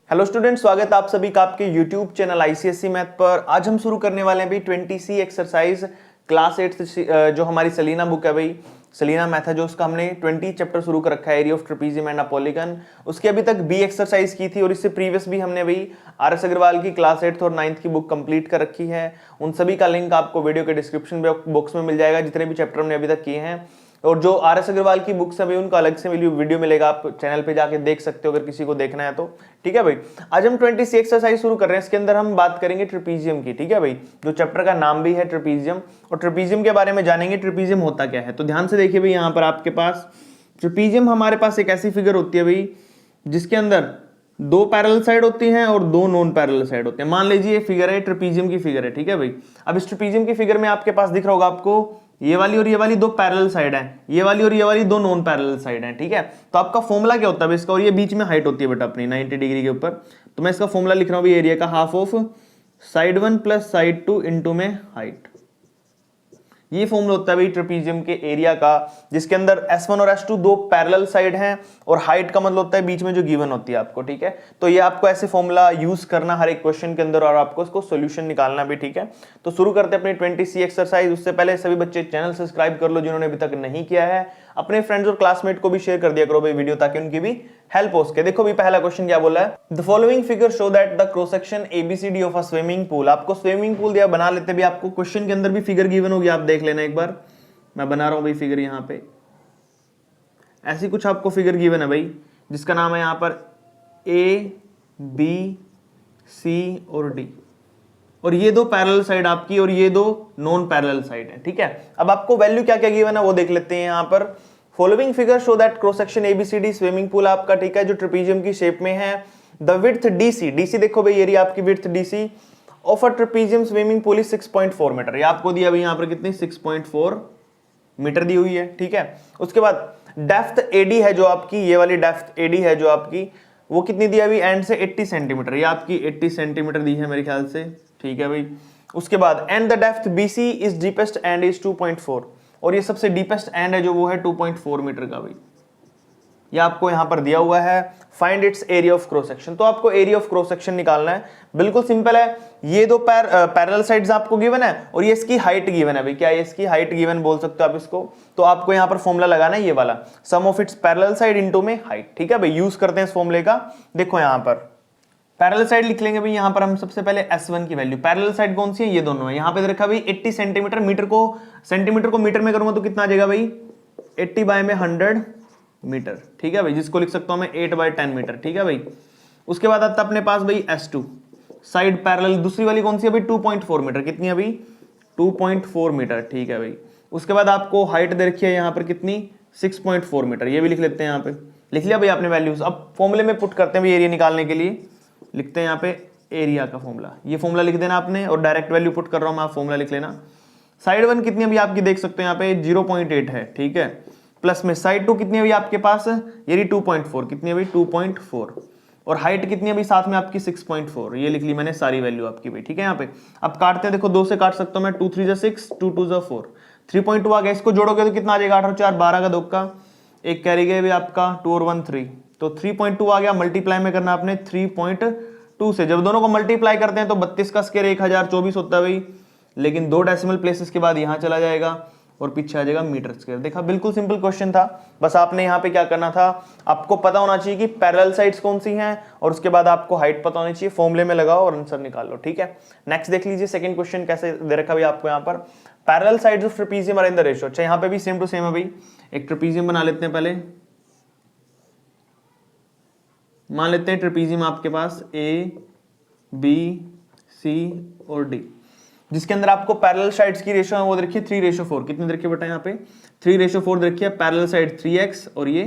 Hello student, स्वागत है आप सभी का आपके यूट्यूब चैनल आईसीएसई मैथ पर। आज हम शुरू करने वाले हैं भाई 20C एक्सरसाइज क्लास 8 जो हमारी सलीना बुक है भाई, सलीना मैथ है, जो उसका हमने 20 चैप्टर शुरू कर रखा है, area of trapezium and a polygon. उसकी अभी तक बी एक्सरसाइज की थी और इससे प्रीवियस भी हमने भाई आर.एस. अग्रवाल की क्लास 8 और 9th की बुक कंप्लीट कर रखी है। उन सभी का लिंक आपको वीडियो के डिस्क्रिप्शन बॉक्स में मिल जाएगा, जितने भी चैप्टर हमने अभी तक किए हैं। और जो आर.एस. अग्रवाल की बुक्स है भाई, उनका अलग से वीडियो मिलेगा, आप चैनल पे जाके देख सकते हो अगर किसी को देखना है तो। ठीक है भाई, आज हम 20 एक्सरसाइज शुरू कर रहे हैं। इसके अंदर हम बात करेंगे ट्रेपीजियम की। ठीक है भाई, जो चैप्टर का नाम भी है ट्रेपीजियम, और ट्रेपीजियम के बारे में जानेंगे ट्रेपीजियम होता क्या है। तो ध्यान से देखिए भाई, यहाँ पर आपके पास ट्रेपीजियम, हमारे पास एक ऐसी फिगर होती है भाई जिसके अंदर दो पैरेलल साइड होती हैं और दो नॉन पैरेलल साइड होते हैं। मान लीजिए ये फिगर है, ट्रेपीजियम की फिगर है। ठीक है भाई, अब इस ट्रेपीजियम की फिगर में आपके पास दिख रहा होगा आपको ये वाली और ये वाली दो पैरेलल साइड हैं, ये वाली और ये वाली दो नॉन पैरेलल साइड हैं। ठीक है, तो आपका फॉर्मूला क्या होता है इसका, और ये बीच में हाइट होती है बेटा अपनी 90 डिग्री के ऊपर। तो मैं इसका फॉर्मूला लिख रहा हूँ एरिया का, half of side 1 plus side 2 into में हाइट। ये फॉर्मूला होता है भाई ट्रेपीजियम के एरिया का, जिसके अंदर S1 और S2 दो पैरेलल साइड हैं, और हाइट का मतलब होता है बीच में जो गिवन होती है आपको। ठीक है, तो ये आपको ऐसे फॉर्मूला यूज करना हर एक क्वेश्चन के अंदर, और आपको इसको सोल्यूशन निकालना भी। ठीक है, तो शुरू करते हैं अपनी 20C एक्सरसाइज। उससे पहले सभी बच्चे चैनल सब्सक्राइब कर लो जिन्होंने अभी तक नहीं किया है। अपने फ्रेंड्स और क्लासमेट को भी शेयर कर दिया करो भाई वीडियो, ताकि उनकी भी हेल्प हो सके। देखो भी पहला क्वेश्चन क्या बोला है, the following figure show that the cross section ABCD of a swimming pool. आपको स्विमिंग पूल दिया, बना लेते भी, आपको क्वेश्चन के अंदर भी फिगर गिवन होगी, आप देख लेना एक बार। मैं बना रहा हूं भाई फिगर, यहां पे ऐसी कुछ आपको फिगर गिवन है भाई, जिसका नाम है यहां पर ए बी सी और डी, और ये दो पैरेलल साइड आपकी और ये दो नॉन पैरेलल साइड है। ठीक है, अब आपको वैल्यू क्या क्या गिवन है वो देख लेते हैं यहां पर। Following figure show that cross section ABCD swimming pool आपका, ठीक है, जो ट्रेपीजियम की शेप में है। द विड्थ डीसी, डीसी देखो भाई एरिया आपकी width DC of a trapezium swimming pool is 6.4 metre. ये आपको दिया भाई यहां पर कितनी, 6.4 मीटर दी हुई है। ठीक है, उसके बाद डेप्थ एडी है जो आपकी, ये वाली डेप्थ एडी है जो आपकी, वो कितनी दी है अभी एंड से 80 सेंटीमीटर, ये आपकी 80 सेंटीमीटर दी है मेरे ख्याल से। ठीक है भाई, उसके बाद and the depth BC is deepest and is 2.4, और ये सबसे डीपेस्ट एंड है जो वो है 2.4 मीटर का भाई, ये आपको यहां पर दिया हुआ है। Find its area of cross section, तो आपको एरिया ऑफ क्रॉस सेक्शन निकालना है। बिल्कुल सिंपल है, ये दो पैरेलल साइड्स आपको गिवन है और ये इसकी हाइट गिवन है भाई, क्या है इसकी हाइट गिवन बोल सकते हो आप इसको। तो आपको यहां पर फॉर्मूला लगाना है ये वाला, sum of its parallel side into में हाइट। ठीक है भाई, यूज करते हैं इस फॉर्मूले का। देखो यहां पर पैरेलल साइड लिख लेंगे भाई, यहां पर हम सबसे पहले S1 की वैल्यू, पैरेलल साइड कौन सी है, ये दोनों है। यहां पे रखा भाई 80 सेंटीमीटर, सेंटीमीटर को मीटर में करूंगा तो कितना आ जाएगा भाई, 80 बाय में 100 मीटर। ठीक है भाई, जिसको लिख सकता हूं मैं 8/10 मीटर। ठीक है भाई, उसके बाद आता अपने पास भाई S2 साइड पैरेलल, दूसरी वाली कौन सी है भाई, 2.4 मीटर। कितनी है भाई, 2.4 मीटर। ठीक है भाई, उसके बाद आपको हाइट दे रखी है यहां पर कितनी, 6.4 मीटर, ये भी लिख लेते हैं यहां पे। लिख लिया भाई आपने वैल्यूज। अब फॉर्मूले में पुट करते हैं भाई एरिया निकालने के लिए, लिखते हैं यहाँ पे एरिया का फॉर्मूला, ये फॉर्मूला लिख देना आपने, और डायरेक्ट वैल्यू पुट कर रहा हूं मैं, आप फॉर्मूला लिख लेना। साइड 1 कितनी अभी आपकी देख सकते हैं यहाँ पे 0.8 है। ठीक है, प्लस में साइड 2 कितनी अभी आपके पास, ये 2.4, कितनी अभी 2.4, और हाइट कितनी अभी साथ में आपकी 6.4, ये लिख ली मैंने सारी वैल्यू आपकी भाई। ठीक है, यहाँ पे अब काटते हैं, देखो 2 से काट सकता हूं मैं, 2 3 6, 2 2 4, 3.2 आ गया। इसको जोड़ोगे तो कितना आ जाएगा, 8 और 4 12 का, 2 का एक कैरी गए आपका, 2 और 1 3, तो 3.2 आ गया। मल्टीप्लाई में करना आपने 3.2 से, जब दोनों को मल्टीप्लाई करते हैं तो 32 का स्क्वायर 1024 होता है भाई, लेकिन 2 डेसिमल प्लेसेस के बाद यहां चला जाएगा और पीछे आ जाएगा मीटर स्क्वायर। देखा, बिल्कुल सिंपल क्वेश्चन था। बस आपने यहाँ पे क्या करना था, आपको पता होना चाहिए कि पैरेलल साइड्स कौन सी हैं, और उसके बाद आपको हाइट पता होनी चाहिए, फॉर्मूले में लगाओ और आंसर निकाल लो। ठीक है, नेक्स्ट देख लीजिए सेकंड क्वेश्चन कैसे दे रखा भाई आपको यहाँ पर, parallel sides of trapezium are in the ratio. अच्छा, यहाँ पे भी सेम टू सेम है भाई, एक ट्रेपीजियम बना लेते हैं पहले। मान लेते हैं ट्रेपीजियम आपके पास A B C और D, जिसके अंदर आपको पैरेलल साइड्स की रेशियो है वो देखिए 3:4, कितनी देखिए बेटा यहाँ पे 3:4 देखिए, पैरेलल साइड 3x और ये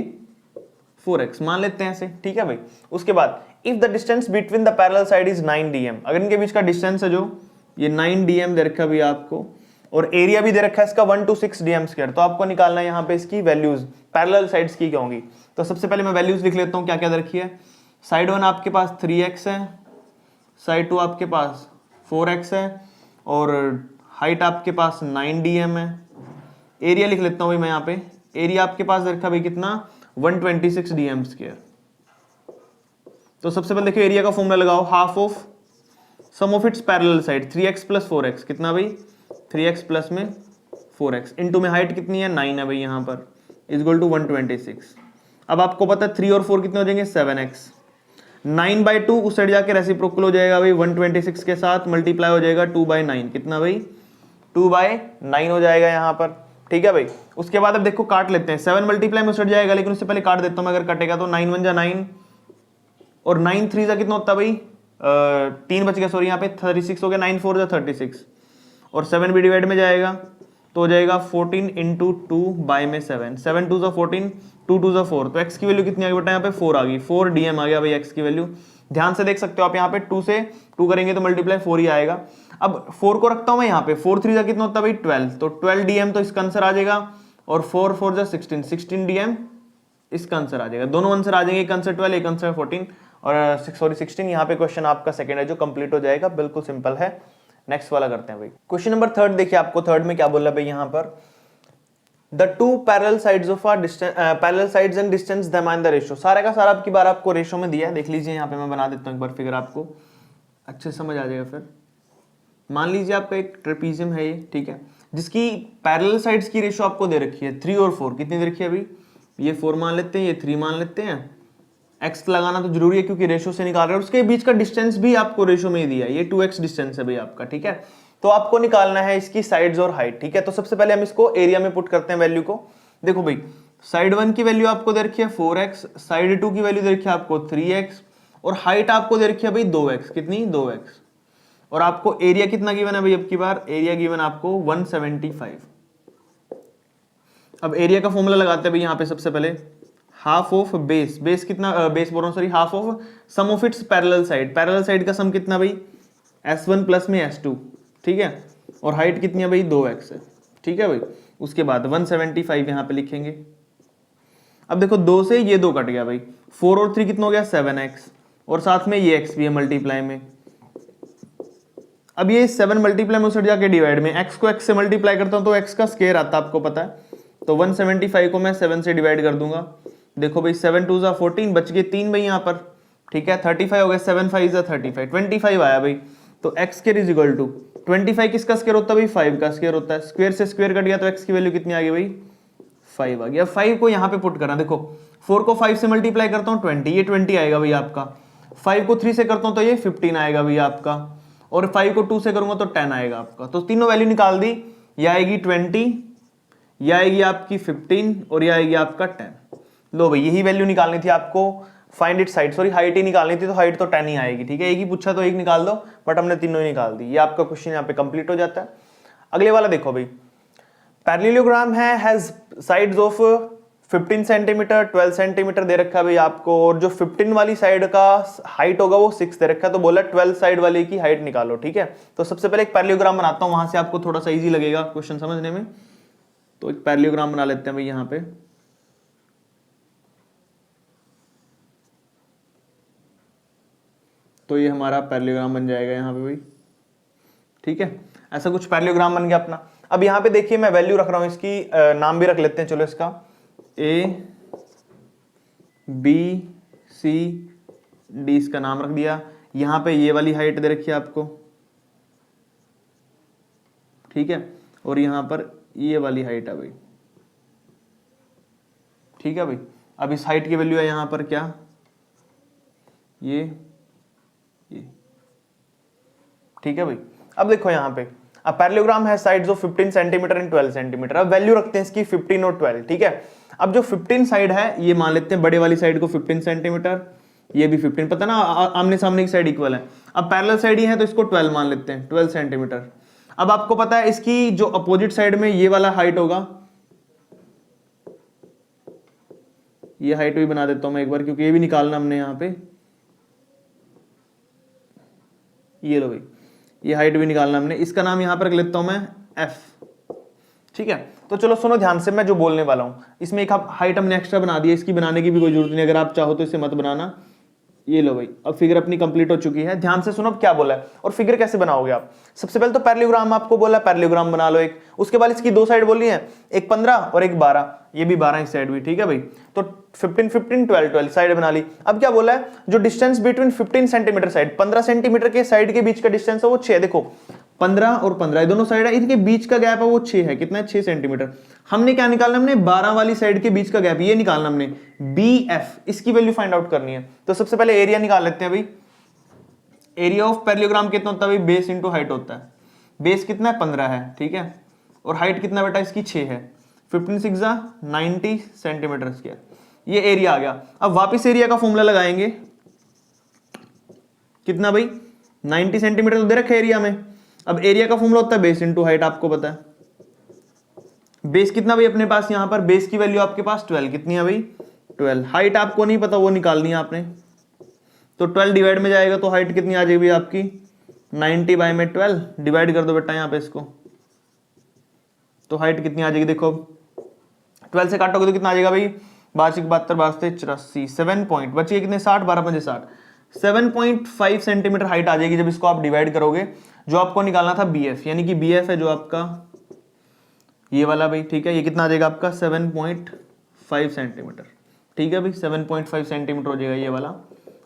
4x मान लेते हैं ऐसे। ठीक है भाई, उसके बाद if the distance between the parallel side is 9 dm, अगर इनके बीच का डिस्टेंस है जो ये 9 dm दे रखा है आपको, और एरिया भी दे रखा है इसका 126 dm स्क्वायर, तो आपको निकालना है यहाँ पे इसकी वैल्यूज पैरेलल साइड्स की क्या होंगी। तो सबसे पहले मैं वैल्यूज लिख लेता हूँ क्या क्या दे रखी है। साइड 1 आपके पास 3x है, साइड 2 आपके पास 4x है, और हाइट आपके पास 9 dm है। एरिया लिख लेता हूं भाई मैं यहाँ पे, एरिया आपके पास रखा भाई कितना 126 dm स्क्वायर। तो सबसे पहले देखिए एरिया का फॉर्मूला लगाओ, half of sum of its parallel side 3x plus 4x, कितना भाई 3x प्लस में 4x, इनटू में हाइट कितनी है 9 है भाई यहाँ पर, इज इक्वल टू 126। अब आपको पता है 3 और 4 कितने हो जाएंगे 7x, 9/2 उस साइड जाके रेसिप्रोकल हो जाएगा भाई 126 के साथ, मल्टीप्लाई हो जाएगा 2/9, कितना भाई 2/9 हो जाएगा यहाँ पर, ठीक है भाई। उसके बाद अब देखो काट लेते हैं, 7 मल्टीप्लाई में उस साइड जाएगा, लेकिन उससे पहले काट देता हूँ, अगर कटेगा तो 9 1 जा 9 और 9 3 जा कितना होता है भाई 3 बच गया, सॉरी यहाँ पे 36 हो गया, 9 4 जा 36 और 7 भी डिवाइड में जाएगा तो हो जाएगा 14 इंटू 2 बाय में 7, 7 2 जा 14, 2 2 जा 4, तो x की वैल्यू कितनी आ गई बेटा यहाँ पे 4 आ गई, 4 dm आ गया भाई x की वैल्यू। ध्यान से देख सकते हो आप, यहाँ पे 2 से 2 करेंगे तो मल्टीप्लाई 4 ही आएगा। अब 4 को रखता हूं मैं यहाँ पे, 4 3 जा कितना होता है भाई 12, तो 12 dm तो इसका आंसर आ जाएगा, और 4 4 जा 16, 16 dm इसका आंसर आ जाएगा। दोनों आंसर आ जाएंगे, एक आंसर 12 एक आंसर 14 और सॉरी 16। यहाँ पे क्वेश्चन आपका सेकंड है जो कंप्लीट हो जाएगा, बिल्कुल सिंपल है। नेक्स्ट वाला करते हैं भाई, क्वेश्चन नंबर 3 देखिए, आपको थर्ड में क्या बोला भाई यहाँ पर, the two parallel sides of parallel sides and distance determine the ratio. सारा का सारा आपकी बार आपको रेशियो में दिया है, देख लीजिए यहाँ पे मैं बना देता हूँ एक बार फिगर, आपको अच्छे समझ आ जाएगा। फिर मान लीजिए आपका एक ट्रेपीजियम है ये, ठीक है, जिसकी पैरेलल साइड्स की रेशियो आपको दे रखी है 3 और 4, कितनी दे रखी है अभी, ये 4 मान लेते हैं, ये 3 मान लेते हैं, x लगाना तो जरूरी है क्योंकि रेशियो से निकाल रहे हैं, उसके बीच का डिस्टेंस भी आपको रेशियो में ही दिया है, ये 2x डिस्टेंस है भाई आपका, ठीक है। तो आपको निकालना है इसकी साइड्स और हाइट, ठीक है। तो सबसे पहले हम इसको एरिया में पुट करते हैं वैल्यू को। देखो भाई साइड 1 की वैल्यू आपको दे रखी है 4x, साइड 2 की वैल्यू दे रखी है आपको 3x और हाइट आपको दे रखी है भाई 2x, कितनी 2x, और आपको एरिया कितना गिवन है भाई, अब की बार एरिया गिवन आपको 175। अब एरिया का फॉर्मूला लगाते हैं भाई यहाँ पे, सबसे पहले हाफ ऑफ बेस, बेस कितना बेस बोल रहा हूँ sorry, half of sum of its parallel side, parallel side का सम कितना भाई s1 प्लस में s2, ठीक है, और हाइट कितनी है भाई 2x है, ठीक है भाई। उसके बाद 175 यहाँ पे लिखेंगे। अब देखो 2 से ये 2 कट गया भाई, 4 और 3 कितना हो गया 7x, और साथ में ये x भी है मल्टीप्लाई में। अब ये 7 मल्टीप्लाई में उस जाके डिवाइड में, x को x से मल्टीप्लाई करता हूं तो x का स्क्वायर आता है आपको पता है, तो 175 को मैं 7 से डिवाइड कर दूंगा। देखो भाई 7 2 जा 14, बच गए 3 भाई यहाँ पर, ठीक है, 35 हो गया, 7 5 जा 35, 25 आया भाई। तो x square is equal to 25 किसका स्क्वायर होता है भाई 5 का स्क्वायर होता है, स्क्वायर से स्क्वायर कट गया तो x की वैल्यू कितनी आ गई भाई 5 आ गया। 5 को यहाँ पे पुट करना, देखो 4 को 5 से मल्टीप्लाई करता हूँ 20, ये 20 आएगा भाई आपका, 5 को 3 से करता हूँ तो ये 15 आएगा भाई आपका, और 5 को 2 से करूंगा तो 10 आएगा आपका। तो तीनों वैल्यू निकाल दी, यह आएगी 20, यह आएगी आपकी 15 और यह आएगी आपका 10। लो भाई यही वैल्यू निकालनी थी आपको, find it side, sorry height ही निकालनी थी, तो हाइट तो 10 ही आएगी, ठीक है। एक ही पूछा तो एक निकाल दो, बट हमने तीनों ही निकाल दी। ये आपका क्वेश्चन यहाँ पे कंप्लीट हो जाता है। अगले वाला देखो भाई, पैरेललोग्राम है, has sides of 15 centimetre 12 centimetre दे रखा है भाई आपको, और जो 15 वाली साइड का हाइट होगा वो 6 दे रखा है, तो बोला 12 साइड वाले की हाइट निकालो, ठीक है। तो सबसे पहले एक पैरेललोग्राम बनाता हूं, वहां से आपको थोड़ा सा इजी लगेगा क्वेश्चन समझने में। तो एक पैरेललोग्राम बना लेते हैं भाई यहाँ पे, तो ये हमारा पैरेललोग्राम बन जाएगा यहाँ पे भाई, ठीक है। ऐसा कुछ पैरेललोग्राम बन गया अपना। अब यहाँ पे देखिए मैं वैल्यू रख रहा हूं इसकी, नाम भी रख लेते हैं चलो इसका, A B C D इसका नाम रख दिया। यहाँ पे ये वाली हाइट दे रखी है आपको, ठीक है, और यहाँ पर ये वाली हाइट है भाई, ठीक है भाई। अब इस हाइट की वैल्यू है यहाँ पर क्या, ये, ठीक है भाई। अब देखो यहाँ पे, अब पैरेललोग्राम है sides of 15 centimetre and 12 centimetre. अब वैल्यू रखते हैं इसकी 15 और 12, ठीक है। अब जो 15 साइड है ये मान लेते हैं बड़े वाली साइड को 15 सेंटीमीटर, ये भी 15, पता ना आमने सामने की साइड इक्वल है। अब पैरेलल साइड ही है तो इसको 12 मान लेते हैं, 12 सेंटीमीटर। अब आपको पता है इसकी जो अपोजिट साइड में ये वाला हाइट होगा, ये हाइट भी बना देता हूं मैं एक बार, क्योंकि ये भी निकालना हमने यहाँ पे, ये लो भाई ये हाइट भी निकालना हमने, इसका नाम यहां पर रख लेता हूं मैं f, ठीक है। तो चलो सुनो ध्यान से मैं जो बोलने वाला हूं, इसमें एक हाइट हमने एक्स्ट्रा बना दी है, इसकी बनाने की भी कोई जरूरत नहीं, अगर आप चाहो तो इसे मत बनाना। ये लो भाई अब फिगर अपनी कंप्लीट हो चुकी है। ध्यान से सुनो अब क्या बोला है और फिगर कैसे बनाओगे आप। सबसे पहले तो पैरेललोग्राम आपको बोला, पैरेललोग्राम बना लो एक, उसके बाद इसकी दो साइड बोली है, एक 15 और एक 12, ये भी 12 इस साइड भी, ठीक है भाई। तो 15 15 12 12 साइड बना ली। अब क्या बोला है, जो distance between 15 centimetre side, 15 centimetre के साइड के बीच का डिस्टेंस है वो 6 है। देखो 15 और 15 दोनों साइड है, इनके बीच का गैप है वो 6 है। कितना है, 6 सेंटीमीटर। हमने क्या निकालना, हमने 12 वाली साइड के बीच का गैप ये निकालना हमने, BF, इसकी वैल्यू फाइंड आउट करनी है। तो सबसे पहले एरिया निकाल लेते हैं भाई। एरिया ऑफ पैरेललोग्राम कितना होता है भाई, बेस इंटू हाइट होता है। बेस कितना है, 15 है, ठीक है, और हाइट कितना बेटा इसकी 6 है। 15 6 90 सेंटीमीटर स्क्वायर, ये एरिया आ गया। अब वापस एरिया का फॉर्मूला लगाएंगे, कितना भाई, 90 सेंटीमीटर तो दे रखा है एरिया में। अब एरिया का फॉर्मूला होता है बेस इंटू हाइट, आपको पता है। बेस कितना भाई अपने पास, यहां पर बेस की वैल्यू आपके पास 12, कितनी है भाई 12। हाइट आपको नहीं पता, वो निकालनी है आपने, तो 12 डिवाइड में जाएगा तो हाइट कितनी आ जाएगी भाई आपकी 90 बाय में 12, डिवाइड कर दो बेटा यहाँ पे इसको, तो हाइट कितनी आ जाएगी, देखो 12 से काटोगे तो कितना आ जाएगा भाई, 12 72 12 84, 7 पॉइंट बचिए कितने 60, 12 5 60, 7.5 सेंटीमीटर हाइट आ जाएगी जब इसको आप डिवाइड करोगे। जो आपको निकालना था BF, यानी कि BF है जो आपका ये वाला भाई, ठीक है, ये कितना आ जाएगा आपका 7.5 सेंटीमीटर, ठीक है भाई 7.5 सेंटीमीटर हो जाएगा ये वाला।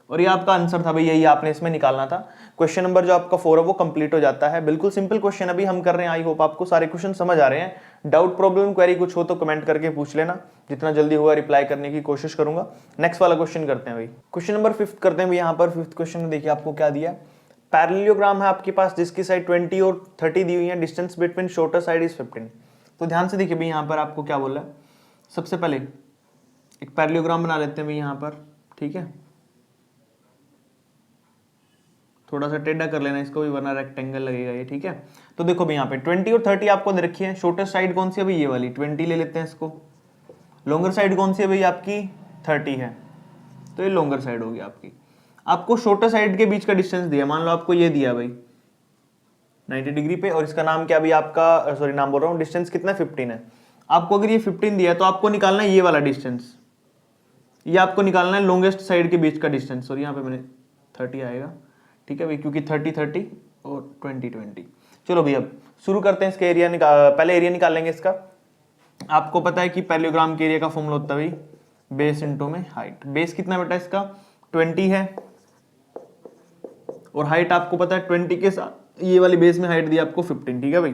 और ये आपका आंसर था भाई, यही आपने इसमें निकालना था। क्वेश्चन नंबर जो आपका 4 है वो कंप्लीट हो जाता है। बिल्कुल सिंपल क्वेश्चन अभी हम कर रहे हैं। आई होप आपको सारे क्वेश्चन समझ आ रहे हैं। डाउट प्रॉब्लम क्वेरी कुछ हो तो कमेंट करके पूछ लेना, जितना जल्दी होगा रिप्लाई करने की कोशिश करूंगा। नेक्स्ट वाला क्वेश्चन करते हैं भाई, क्वेश्चन नंबर 5 करते हैं भाई। यहाँ पर 5th क्वेश्चन में देखिए आपको क्या दिया, पैरेललोग्राम है आपके पास जिसकी साइड 20 और 30 दी हुई है, distance between shorter side is 15। तो ध्यान से देखिए भाई, यहाँ पर आपको क्या बोला है, सबसे पहले एक पैरेललोग्राम बना लेते हैं भाई यहाँ पर, ठीक है, थोड़ा सा टेढ़ा कर लेना इसको भी वरना रेक्टेंगल लगेगा ये, ठीक है। तो देखो भाई यहाँ पे 20 और 30 आपको दे रखी है। शॉर्टेस्ट साइड कौन सी है भाई, ये वाली 20 ले लेते हैं इसको। लॉन्गर साइड कौन सी है भाई आपकी 30 है, तो ये लॉन्गर साइड होगी आपकी। आपको शॉर्टर साइड के बीच का डिस्टेंस दिया, मान लो आपको ये दिया भाई 90 डिग्री पे, और इसका नाम क्या भी आपका, सॉरी नाम बोल रहा हूँ, डिस्टेंस कितना 15 है। आपको अगर ये 15 दिया है तो आपको निकालना है ये वाला डिस्टेंस, ये आपको निकालना है लॉन्गेस्ट साइड के बीच का डिस्टेंस। और यहाँ पे मैंने 30 आएगा, ठीक है भाई, क्योंकि 30 30 और 20 20। चलो भाई अब शुरू करते हैं इसके एरिया पहले एरिया निकाल लेंगे इसका। आपको पता है कि पैरेललोग्राम के एरिया का फॉर्मूला होता है भाई बेस इंटू में हाइट। बेस कितना बेटा इसका 20 है, और हाइट आपको पता है 20 के साथ ये वाली बेस में हाइट दी आपको 15, ठीक है भाई।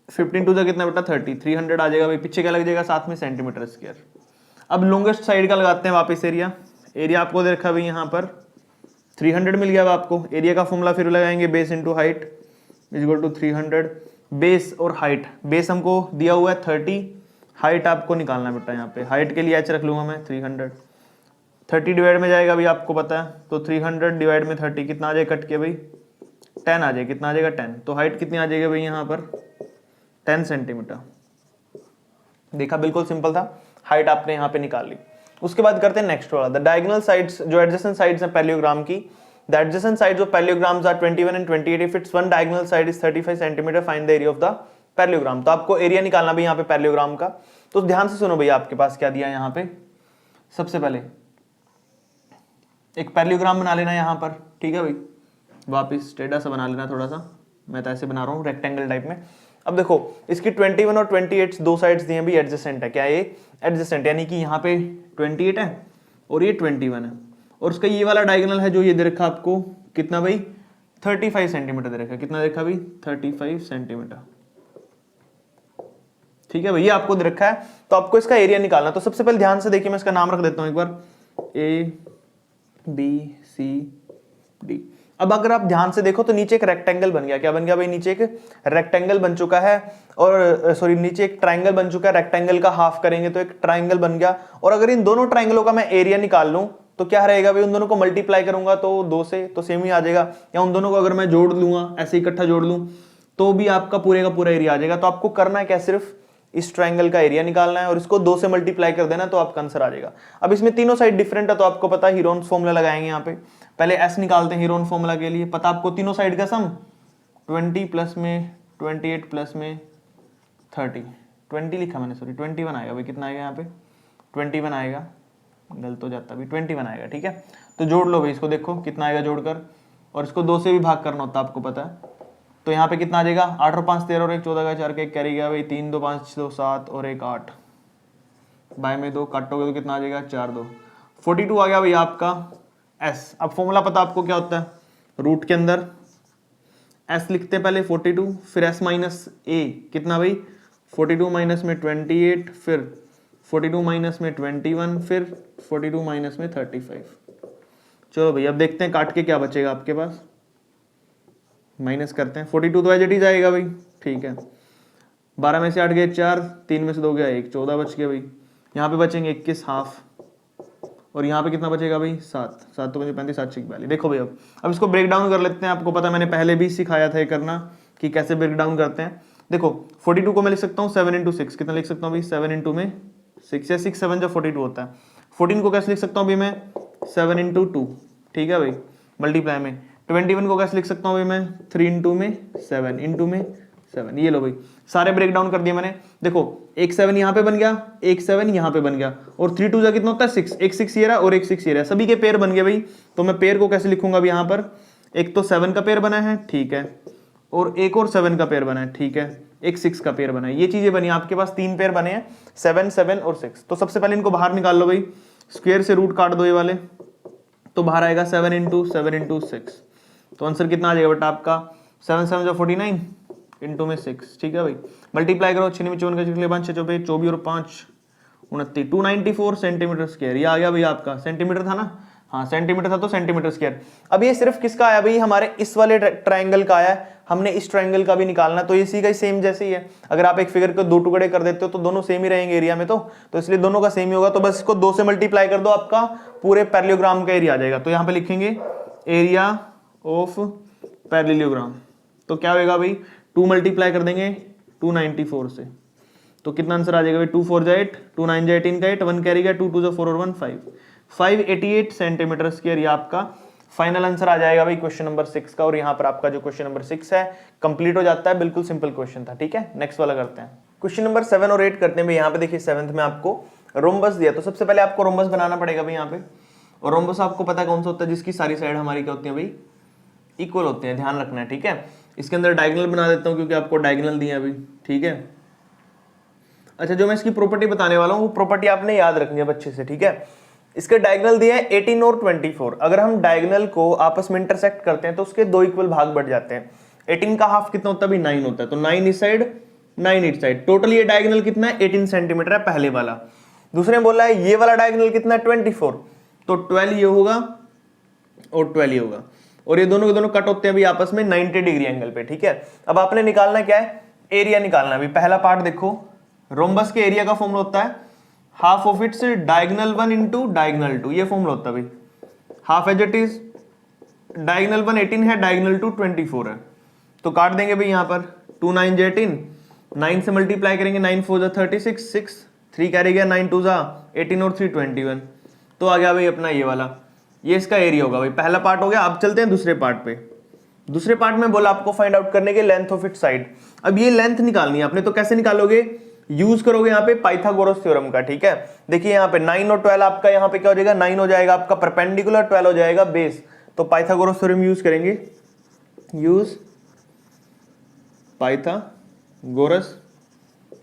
15 टू द कितना बेटा 30, 300 आ जाएगा भाई। पीछे क्या लग जाएगा साथ में सेंटीमीटर स्क्वायर। अब लॉन्गेस्ट साइड का लगाते हैं वापस एरिया। एरिया आपको दे रखा भाई यहाँ पर 300 मिल गया अब आपको। एरिया का फॉर्मूला फिर लगाएंगे base into height is equal to 300। Base और हाइट, बेस हमको दिया हुआ है 30, हाइट आपको निकालना बेटा। यहाँ पे हाइट के लिए h रख लूंगा मैं 300। 30 डिवाइड में जाएगा भाई आपको पता है, तो 300 डिवाइड में 30 कितना आ जाएगा कट के भाई 10 आ जाएगा। कितना आ जाएगा 10, तो हाइट कितनी आ जाएगी भाई यहाँ पर 10 सेंटीमीटर। देखा बिल्कुल सिंपल था, हाइट आपने यहाँ पे निकाल ली। उसके बाद करते हैं नेक्स्ट वाला, द डायगोनल साइड्स, जो एडजेसेंट साइड्स हैं पैरेललोग्राम की। The adjacent sides of parallelograms are 21 and 28 if its one diagonal side is 35 centimetre, find the area of the parallelogram. तो आपको एरिया निकालना भी यहाँ पे पैरेललोग्राम का। तो ध्यान से सुनो भैया, आपके पास क्या दिया है यहाँ पे। सबसे पहले एक पैरेललोग्राम बना लेना यहाँ पर, ठीक है भाई, वापिस टेढ़ा सा बना लेना थोड़ा सा, मैं तो ऐसे बना रहा हूँ रेक्टेंगल टाइप में। अब देखो इसकी 21 और 28 दो साइड्स दिए भी एडजेसेंट है। क्या ये एडजेसेंट, यानी कि यहाँ पे 28 है और ये 21 है, और उसका ये वाला डायगोनल है जो ये दे रखा आपको कितना भाई 35 सेंटीमीटर दे रखा। कितना दे रखा भाई 35 सेंटीमीटर, ठीक है भाई, ये आपको दे रखा है। तो आपको इसका एरिया निकालना। तो सबसे पहले ध्यान से देखिए, मैं इसका नाम रख देता हूं एक बार, ABCD। अब अगर आप ध्यान से देखो तो नीचे एक रेक्टेंगल बन गया। क्या बन गया भाई, नीचे एक रेक्टेंगल बन चुका है, और सॉरी नीचे एक ट्राइंगल बन चुका है। रेक्टेंगल का हाफ करेंगे तो एक ट्राइंगल बन गया। और अगर इन दोनों ट्राइंगलों का मैं एरिया निकाल लूं तो क्या रहेगा भाई, उन दोनों को मल्टीप्लाई करूंगा तो 2 से, तो सेम ही आ जाएगा। या उन दोनों को अगर मैं जोड़ लूंगा, ऐसे इकट्ठा जोड़ लूं तो भी आपका पूरे का पूरा एरिया आ जाएगा। तो आपको करना है क्या, सिर्फ इस ट्राइंगल का एरिया निकालना है और इसको 2 से मल्टीप्लाई कर देना, तो आपका आंसर आ जाएगा। अब इसमें तीनों साइड डिफरेंट है, तो आपको पता है हीरोन्स फॉर्मूला लगाएंगे यहाँ पे। पहले S निकालते हैं हीरोन फॉर्मूला के लिए। पता आपको तीनों साइड का सम 20 प्लस में 28 प्लस में 30, 20 लिखा मैंने, सॉरी 21 आएगा भाई। कितना आएगा यहाँ पे 21 आएगा, गलत हो जाता भाई, 21 आएगा, ठीक है। तो जोड़ लो भाई इसको, देखो कितना आएगा जोड़कर, और इसको 2 से भी भाग करना होता है आपको पता है। तो यहाँ पे कितना आ जाएगा 8 और 5 13 और 1 14 का 4 का 1 कैरी गया भाई, 3 2 5 2 7 और 1 8, बाय में 2 काटोगे तो कितना आ जाएगा 4 2 42 आ गया भैया आपका एस। अब फॉर्मूला पता आपको क्या होता है, रूट के अंदर एस लिखते हैं पहले 42, फिर एस माइनस ए कितना भाई 42 माइनस में 28, फिर 42 माइनस में 21, फिर 42 माइनस में 35। चलो भैया अब देखते हैं काट के क्या बचेगा आपके पास, माइनस करते हैं। 42 तो एज इट इज आएगा भाई, ठीक है। 12 में से 8 गए 4, 3 में से 2 गया 1, 14 बच गया भाई। यहाँ पे बचेंगे 21 हाफ, और यहाँ पे कितना बचेगा भाई 7, 7 तो 35, 7 6 42। देखो भाई अब इसको ब्रेक डाउन कर लेते हैं। आपको पता मैंने पहले भी सिखाया था ये करना कि कैसे ब्रेक डाउन करते हैं। देखो 42 को मैं लिख सकता हूँ 7 इंटू 6, कितना लिख सकता हूँ भाई 7 इंटू में 6 या 6 7 जब 42 होता है। 14 को कैसे लिख सकता हूँ भाई मैं 7 इंटू 2, ठीक है भाई, मल्टीप्लाई में। 21 को कैसे लिख सकता हूँ भाई मैं 3 इंटू में 7 इंटू में 7। ये लो भाई सारे ब्रेक डाउन कर दिए मैंने। देखो एक 7 यहाँ पे बन गया, एक 7 यहाँ पे बन गया, और 3 2 जा कितना होता है 6, एक 6 ये रहा और एक 6 ये रहा, सभी के पेयर बन गए भाई। तो मैं पेयर को कैसे लिखूंगा अभी यहाँ पर, एक तो 7 का पेयर बना है, ठीक है, और एक और 7 का पेयर बना है, ठीक है, एक 6 का पेयर बना है। ये चीजें बनी, आपके पास 3 पेयर बने हैं 7 7 और 6। तो सबसे पहले इनको बाहर निकाल लो भाई, स्क्वायर से रूट काट दो ये वाले, तो बाहर आएगा 7 इंटू 7 इंटू 6। तो आंसर कितना आ जाएगा बेटा आपका 7 7 जो 49 इंटू में 6, ठीक है भाई। मल्टीप्लाई करो 6 में 54 का 6 5 6 24 और 5 29, 294 सेंटीमीटर स्क्वायर। ये आ गया भाई आपका, सेंटीमीटर था ना, हाँ सेंटीमीटर था तो सेंटीमीटर स्क्वायर। अब ये सिर्फ किसका आया भाई, हमारे इस वाले ट्रायंगल का आया है। हमने इस ट्रायंगल का भी निकालना, तो ये सी का सेम जैसे ही है। अगर आप एक फिगर को 2 टुकड़े कर देते हो तो दोनों सेम ही रहेंगे एरिया में, तो इसलिए दोनों का सेम ही होगा। तो बस इसको 2 से मल्टीप्लाई कर दो, आपका पूरे पैरेललोग्राम का एरिया आ जाएगा। तो यहाँ पे लिखेंगे एरिया ऑफ पैरेललोग्राम, तो क्या होगा भाई 2 मल्टीप्लाई कर देंगे 294 से, तो कितना आंसर आ जाएगा भाई 2 4 जा 8, 2 9 जा 18 का 8, 1 कैरी गया, 2 2 जा 4 और 1 5, 588 सेंटीमीटर स्क्वायर। ये आपका फाइनल आंसर आ जाएगा भाई क्वेश्चन नंबर 6 का। और यहाँ पर आपका जो क्वेश्चन नंबर 6 है कंप्लीट हो जाता है। बिल्कुल सिंपल क्वेश्चन था, ठीक है। नेक्स्ट वाला करते हैं, क्वेश्चन नंबर 7 और 8 करते हैं भाई। यहाँ पे देखिए 7th में आपको रोम्बस दिया, तो सबसे पहले आपको रोम्बस बनाना पड़ेगा भाई यहाँ पे। और रोम्बस आपको पता है कौन सा होता है, जिसकी सारी साइड हमारी क्या होती है भाई इक्वल होते हैं, ध्यान रखना है, ठीक है। इसके अंदर डायगोनल बना देता हूं क्योंकि आपको डायगोनल दिया अभी, ठीक है। अच्छा जो मैं इसकी प्रॉपर्टी बताने वाला हूं वो प्रॉपर्टी आपने याद रखनी है अच्छे से, ठीक है। इसके डायगोनल दिए हैं 18 और 24। अगर हम डायगोनल को आपस में इंटरसेक्ट करते हैं तो उसके 2 इक्वल भाग बढ़ जाते हैं। 18 का हाफ कितना होता है भाई 9 होता है, तो 9 इस साइड 9 इस साइड। टोटल ये डायगोनल कितना है 18 सेंटीमीटर है पहले वाला। दूसरे में बोला है ये वाला डायगोनल कितना है 24, तो 12 ये होगा और 12 ये होगा, और ये दोनों के दोनों कट होते हैं भी आपस में 90 डिग्री एंगल पे, ठीक है। अब आपने निकालना क्या है, एरिया निकालना है। पहला पार्ट देखो, रोम्बस के एरिया का फॉर्मूला होता है half of its diagonal 1 into diagonal 2, ये फॉर्मूला होता है भाई। Half as it is diagonal 1 18 है, डायगोनल 2 24 है, तो काट देंगे भाई यहाँ पर 2 9 जा 18, 9 से मल्टीप्लाई करेंगे 9 4 जा 36, 6 3 कैरी गया, 9 2 जा 18 और 3 21, तो आ गया भाई अपना ये वाला, ये इसका एरिया होगा भाई। पहला पार्ट हो गया। अब चलते हैं दूसरे पार्ट पे। दूसरे पार्ट में बोला आपको फाइंड आउट करने के लेंथ ऑफ इट साइड। अब ये लेंथ निकालनी है आपने, तो कैसे निकालोगे, यूज करोगे यहाँ पे पाइथागोरस थ्योरम का, ठीक है। देखिए यहाँ पे 9 और 12 आपका यहाँ पे क्या हो जाएगा, 9 हो जाएगा आपका परपेंडिकुलर, 12 हो जाएगा बेस, तो पाइथागोरस थ्योरम यूज करेंगे, यूज पाइथागोरस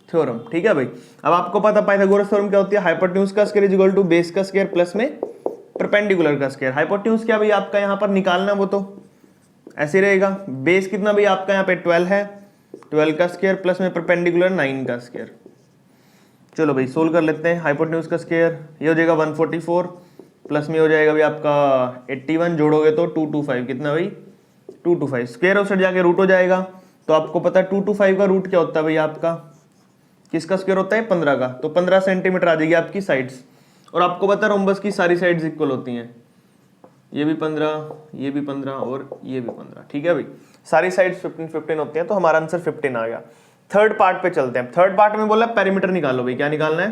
थ्योरम, ठीक है भाई। अब आपको पता पाइथागोरस थ्योरम क्या होती है, हाइपोटेन्यूज का square is equal to base का स्क्वायर प्लस में परपेंडिकुलर का स्क्वायर। हाइपोटेन्यूज क्या भाई आपका यहाँ पर निकालना, वो तो ऐसे रहेगा। बेस कितना भाई आपका यहाँ पे 12 है, 12 का स्क्वायर प्लस में परपेंडिकुलर 9 का स्क्वायर। चलो भाई सोल्व कर लेते हैं। हाइपोटेन्यूज का स्क्वायर ये हो जाएगा 144, प्लस में हो जाएगा भाई आपका 81, जोड़ोगे तो 225, कितना भाई 225, स्क्वायर उस जाके रूट हो जाएगा। तो आपको पता है 225 का रूट क्या होता है भाई आपका, किसका स्क्वायर होता है 15 का, तो 15 सेंटीमीटर आ जाएगी आपकी साइड्स। और आपको पता है रोम्बस की सारी साइड्स इक्वल होती हैं, ये भी 15, ये भी 15 और ये भी 15, ठीक है भाई। सारी साइड्स 15 15 होती हैं, तो हमारा आंसर 15 आ गया। थर्ड पार्ट पे चलते हैं। थर्ड पार्ट में बोला पेरीमीटर निकालो भाई। क्या निकालना है,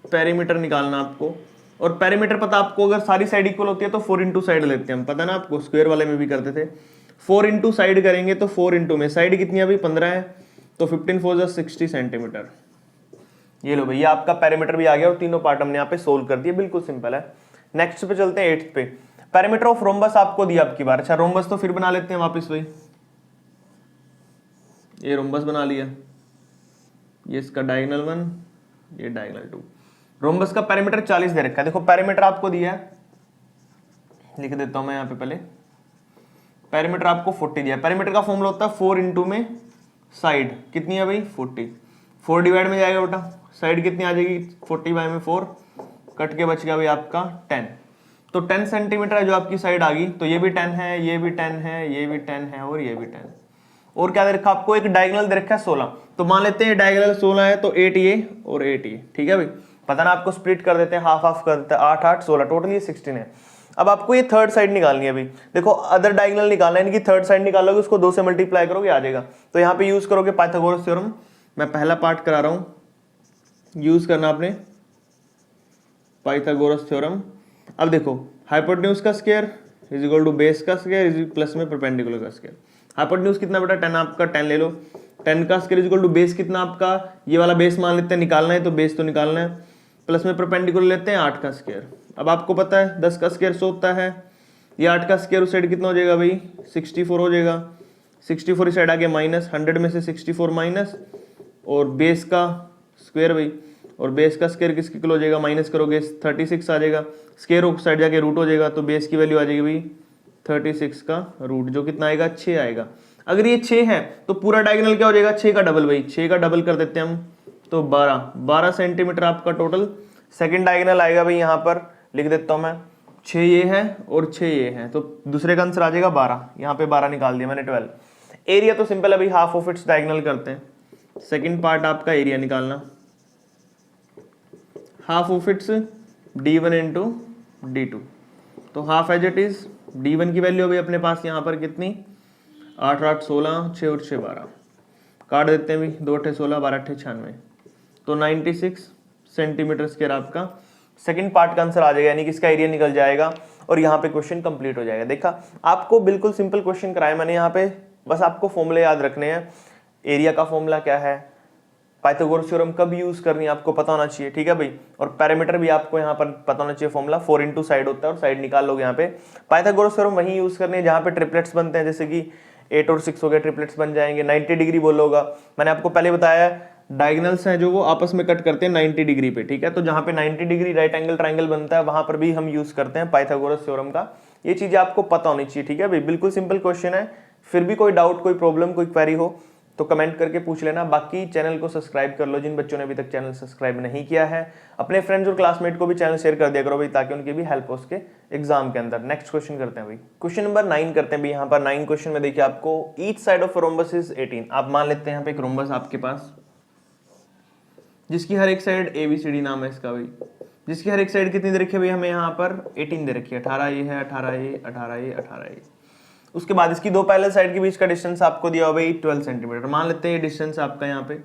पेरीमीटर निकालना आपको। और पेरीमीटर पता आपको, अगर सारी साइड इक्वल होती है तो 4 इंटू साइड लेते हैं हम, पता ना आपको, स्क्वायर वाले में भी करते थे। 4 इंटू साइड करेंगे तो 4 इंटू में साइड कितनी है भाई 15 है, तो 15 4 जा 60 सेंटीमीटर। ये लो भाई, ये आपका पैरामीटर भी आ गया और तीनों पार्ट हमने यहाँ पे सोल्व कर दिए, बिल्कुल सिंपल है। नेक्स्ट पे चलते हैं 8th पे। पैरामीटर ऑफ रोम्बस आपको दिया अब की बार। अच्छा रोम्बस तो फिर बना लेते हैं वापस भाई, ये रोम्बस बना लिया, ये इसका डायगोनल 1, ये डायगोनल 2। रोम्बस का पेरीमीटर 40 दे रखा है। देखो पेरीमीटर आपको दिया है, लिख देता हूं मैं यहाँ पे पहले। पेरीमीटर आपको 40 दिया है। पेरीमीटर का फॉर्मूला होता है 4 इंटू में साइड कितनी है भाई 40, 4 डिवाइड में जाएगा बेटा, साइड कितनी आ जाएगी 40 बाय में 4, कट के बच गया भाई आपका 10। तो 10 सेंटीमीटर है जो आपकी साइड आ गई। तो ये भी 10 है, ये भी 10 है, ये भी 10 है और ये भी 10। और क्या दे रखा आपको, एक डायगोनल दे रखा है 16। तो मान लेते हैं डायगोनल 16 है तो 8 ये और 8 ये, ठीक है भाई। पता ना आपको स्प्लिट कर देते हैं, हाफ हाफ कर देते हैं, 8 8 16, टोटल ये 16 है। अब आपको ये थर्ड साइड निकालनी है भाई। देखो अदर डायगोनल निकालना है, इनकी थर्ड साइड निकालोगे, उसको 2 से मल्टीप्लाई करोगे आ जाएगा। तो यहाँ पे यूज करोगे पाइथागोरस थ्योरम। मैं पहला पार्ट करा रहा हूँ, यूज करना आपने पाइथागोरस थ्योरम। अब देखो हाइपोटेन्यूज का square is equal to base का स्क्वायर इज प्लस में परपेंडिकुलर का स्क्वायर। हाइपोटेन्यूज कितना बेटा 10 आपका, 10 ले लो। 10 का square is equal to base कितना आपका, ये वाला बेस मान लेते हैं, निकालना है तो बेस तो निकालना है, प्लस में परपेंडिकुलर लेते हैं 8 का स्क्वायर। अब आपको पता है 10 का स्क्वायर 100 होता है, ये 8 का स्क्वायर उस साइड कितना हो जाएगा भाई 64 हो जाएगा। 64 इस साइड आ गया माइनस, 100 में से 64 माइनस, और बेस का स्क्वायर भाई, और बेस का स्क्वायर किसके किलो हो जाएगा, माइनस करोगे 36 आ जाएगा, स्क्वायर उस साइड जाके रूट हो जाएगा, तो बेस की वैल्यू आ जाएगी भाई 36 का रूट, जो कितना आएगा 6 आएगा। अगर ये 6 है तो पूरा डायगोनल क्या हो जाएगा 6 का डबल भाई, 6 का डबल कर देते हैं हम तो 12 सेंटीमीटर आपका टोटल सेकंड डायगोनल आएगा भाई। यहाँ पर लिख देता हूँ मैं 6 ये है और 6 ये है, तो दूसरे का आंसर आ जाएगा 12। यहाँ पे 12 निकाल दिया मैंने 12। एरिया तो सिंपल है भाई, हाफ ऑफ इट्स डायगोनल करते हैं। सेकंड पार्ट आपका एरिया निकालना, half of it's d1 into d2। तो half as it is d1 की वैल्यू अभी अपने पास यहाँ पर कितनी 8 8 16, 6 और 6 12, काट देते हैं भी 2 8 16 12 8 96, तो 96 सेंटीमीटर स्क्वायर आपका सेकंड पार्ट का आंसर आ जाएगा, यानी कि इसका एरिया निकल जाएगा और यहाँ पे क्वेश्चन कंप्लीट हो जाएगा। देखा आपको बिल्कुल सिंपल क्वेश्चन कराया मैंने यहाँ पे, बस आपको फॉर्मूले याद रखने हैं। एरिया का फॉर्मूला क्या है, पाइथागोरस थ्योरम कब यूज करनी है आपको पता होना चाहिए, ठीक है भाई। और पैरामीटर भी आपको यहाँ पर पता होना चाहिए, फॉर्मूला 4 इंटू साइड होता है और साइड निकाल लोगे। यहाँ पे पाइथागोरस थ्योरम वहीं यूज करनी है जहाँ पे ट्रिपलेट्स बनते हैं, जैसे कि 8 और 6 हो गए, ट्रिपलेट्स बन जाएंगे। 90 डिग्री बोला होगा, मैंने आपको पहले बताया डायगोनल्स हैं जो वो आपस में कट करते हैं 90 डिग्री पे, ठीक है। तो जहाँ पे 90 डिग्री राइट एंगल ट्राइंगल बनता है वहां पर भी हम यूज करते हैं पाइथागोरस थ्योरम का। ये चीजें आपको पता होनी चाहिए, ठीक है भाई। बिल्कुल सिंपल क्वेश्चन है, फिर भी कोई डाउट, कोई प्रॉब्लम, कोई क्वेरी हो तो कमेंट करके पूछ लेना। बाकी चैनल को सब्सक्राइब कर लो, जिन बच्चों ने अभी तक चैनल सब्सक्राइब नहीं किया है। अपने फ्रेंड्स और क्लासमेट को भी चैनल शेयर कर दिया करो भाई, ताकि उनकी भी हेल्प हो उसके एग्जाम के अंदर। नेक्स्ट क्वेश्चन करते हैं भाई, क्वेश्चन नंबर 9 करते हैं भाई। यहाँ पर 9 क्वेश्चन में देखिए आपको each side of rhombus is 18। आप मान लेते हैं यहाँ पे एक रोम्बस आपके पास जिसकी हर एक साइड ABCD नाम है इसका भाई, जिसकी हर एक साइड कितनी दे रखी है भाई हमें यहाँ पर 18 दे रखी है। 18 ये है, 18 ये, 18 ये, 18 ये। उसके बाद इसकी दो पैरेलल साइड के बीच का डिस्टेंस आपको दिया हो भाई 12 सेंटीमीटर। मान लेते हैं ये डिस्टेंस आपका यहाँ पे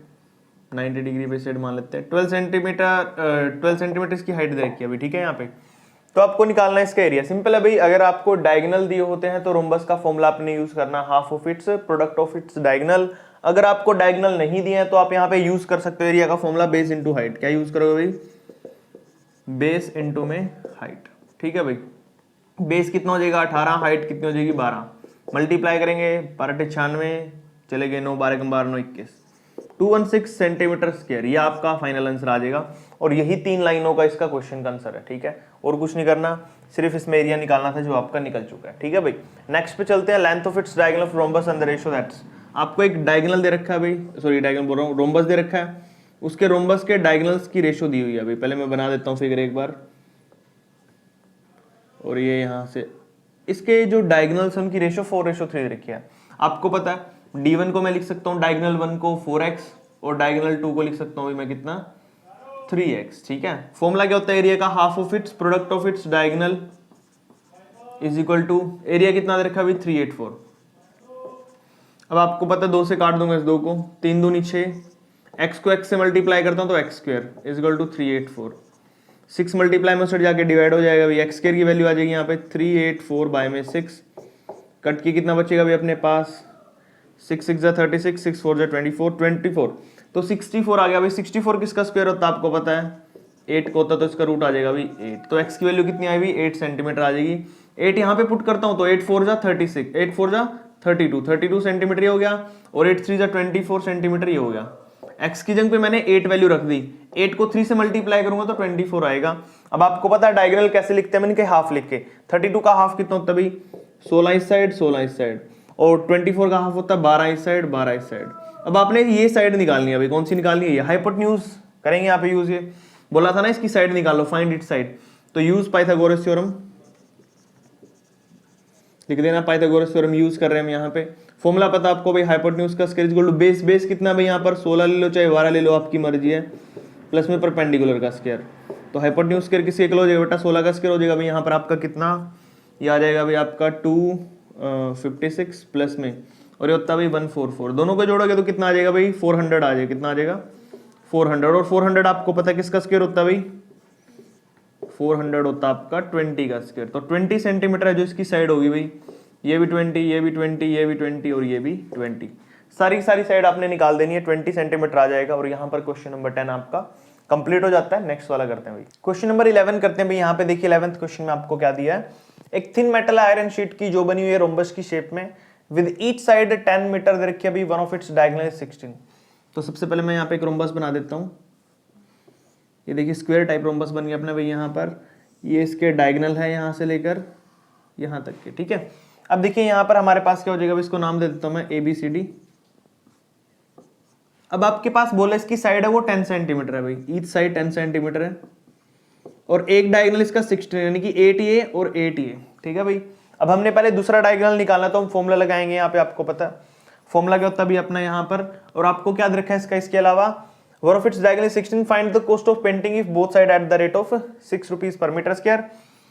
90 डिग्री पे साइड मान लेते हैं 12 सेंटीमीटर इसकी हाइट दे रखी है भाई, ठीक है। यहाँ पे तो आपको निकालना है इसका एरिया। सिंपल है भाई, अगर आपको डायगोनल दिए होते हैं तो रोम्बस का फॉर्मूला आपने यूज करना half of its product of its diagonal. अगर आपको डायगोनल नहीं दिए हैं तो आप यहाँ पे यूज कर सकते हो एरिया का फॉर्मूला बेस इंटू हाइट। क्या यूज करोगे भाई, बेस इंटू में हाइट, ठीक है भाई। बेस कितना हो जाएगा 18, हाइट कितनी हो जाएगी 12, मल्टीप्लाई करेंगे 12 96, चले गए 9 12 12 9 21, 216 सेंटीमीटर स्क्वायर। ये आपका फाइनल आंसर आ जाएगा और यही 3 लाइनों का इसका क्वेश्चन का आंसर है, ठीक है। और कुछ नहीं करना, सिर्फ इसमें एरिया निकालना था जो आपका निकल चुका है, ठीक है भाई। नेक्स्ट पे चलते हैं, length of its diagonal of rhombus and the ratio that's. आपको एक डायगोनल दे रखा है भाई, सॉरी डायगोनल बोल रहा हूँ, रोम्बस दे रखा है, उसके रोम्बस के डायगोनल्स की रेशियो दी हुई है भाई। पहले मैं बना देता हूँ फिगर एक बार, और ये यहाँ से इसके जो डायगोनल्स उनकी रेशियो 4:3 दे रखी है। आपको पता है D1 को मैं लिख सकता हूँ डायगोनल 1 को 4x और डायगोनल 2 को लिख सकता हूँ मैं कितना 3x, ठीक है। फॉर्मूला क्या होता है एरिया का, half of its product of its diagonal is equal to area कितना दे रखा है 384। अब आपको पता है 2 से काट दूंगा इस 2 को, 3 दूनी 6, x को x से मल्टीप्लाई करता हूँ तो x square is equal to 384। 6 multiply में उससे जाके डिवाइड हो जाएगा भाई, x स्क्वायर की वैल्यू आ जाएगी यहाँ पे 384 बाय में 6, कट के कितना बचेगा भाई अपने पास 6 6 जा 36, 6 4 जा 24, तो 64 आ गया भाई। 64 किसका स्क्वायर होता है आपको पता है, 8 को होता तो इसका रूट आ जाएगा भाई 8, तो x की वैल्यू कितनी आई भाई 8 सेंटीमीटर आ जाएगी। 8 यहाँ पे पुट करता हूँ तो 8 4 जा 36, 8 4 जा 32 सेंटीमीटर ये हो गया, और 8 3 जा 24 सेंटीमीटर ये हो गया। x की जगह पे मैंने 8 वैल्यू रख दी, 8 को 3 से मल्टीप्लाई करूंगा तो 24 आएगा। अब आपको पता है डायगोनल कैसे लिखते हैं, मैंने कहा हाफ लिख के। 32 का हाफ कितना होता है भाई, 16 इस साइड 16 इस साइड, और 24 का हाफ होता है 12 इस साइड 12 इस साइड। अब आपने ये साइड निकालनी है भाई, कौन सी निकालनी है, ये हाइपोटेन्यूज करेंगे यहाँ पे यूज। ये बोला था ना इसकी साइड निकालो, फाइंड इट साइड, तो यूज पाइथागोरस थ्योरम लिख देना। पाइथागोरस थ्योरम यूज कर रहे हैं हम यहाँ पे। फॉर्मूला पता आपको भाई, हाइपोटेन्यूज का square equal to base, base कितना भाई यहाँ पर 16 ले लो चाहे 12 ले लो, आपकी मर्जी है, प्लस में परपेंडिकुलर का स्क्वायर। तो हाइपोटेन्यूज स्क्वायर किसके इक्वल हो जाएगा बेटा, 16 का स्क्वायर हो जाएगा भाई यहाँ पर आपका कितना, ये आ जाएगा भाई आपका 256 प्लस में, और ये होता है भाई 144, दोनों को जोड़ोगे तो कितना आ जाएगा भाई 400 आ जाएगा, कितना आ जाएगा 400, और 400 आपको पता है किसका स्क्वायर होता है भाई, 400 होता है आपका 20 का स्क्वायर। तो 20 सेंटीमीटर है जो इसकी साइड होगी भाई, ये भी 20, ये भी 20, ये भी 20 और ये भी 20, सारी साइड आपने निकाल देनी है, 20 सेंटीमीटर आ जाएगा। और यहाँ पर क्वेश्चन नंबर 10 आपका कंप्लीट हो जाता है। नेक्स्ट वाला करते हैं भाई, क्वेश्चन नंबर 11 करते हैं भाई। यहाँ पे देखिए 11th क्वेश्चन में आपको क्या दिया है, एक थिन मेटल आयरन शीट की जो बनी हुई है रोम्बस की शेप में, विद ईच साइड 10 मीटर दे रखी है भाई, वन ऑफ इट्स डायगोनल 16। तो सबसे पहले मैं यहाँ पे एक रोम्बस बना देता हूँ। ये देखिए स्क्वायर टाइप रोम्बस बन गया अपने भाई यहाँ पर, ये इसके डायगोनल है यहाँ से लेकर यहाँ तक के, ठीक है। अब देखिए यहाँ पर हमारे पास क्या हो जाएगा, इसको नाम दे देता हूँ मैं ABCD। अब आपके पास बोला इसकी साइड है वो 10 सेंटीमीटर है भाई, ईच साइड 10 सेंटीमीटर है, और एक डायगोनल इसका 16 यानी कि 8A और 8A, ठीक है भाई। अब हमने पहले दूसरा डायगोनल निकालना, तो हम फॉर्मूला लगाएंगे यहाँ पे, आपको पता है फॉर्मूला क्या होता है भी अपना यहाँ पर। और आपको क्या रखा है इसका, इसके अलावा one of its diagonal 16, find the cost of painting if both side at the rate of 6 rupees per metre square,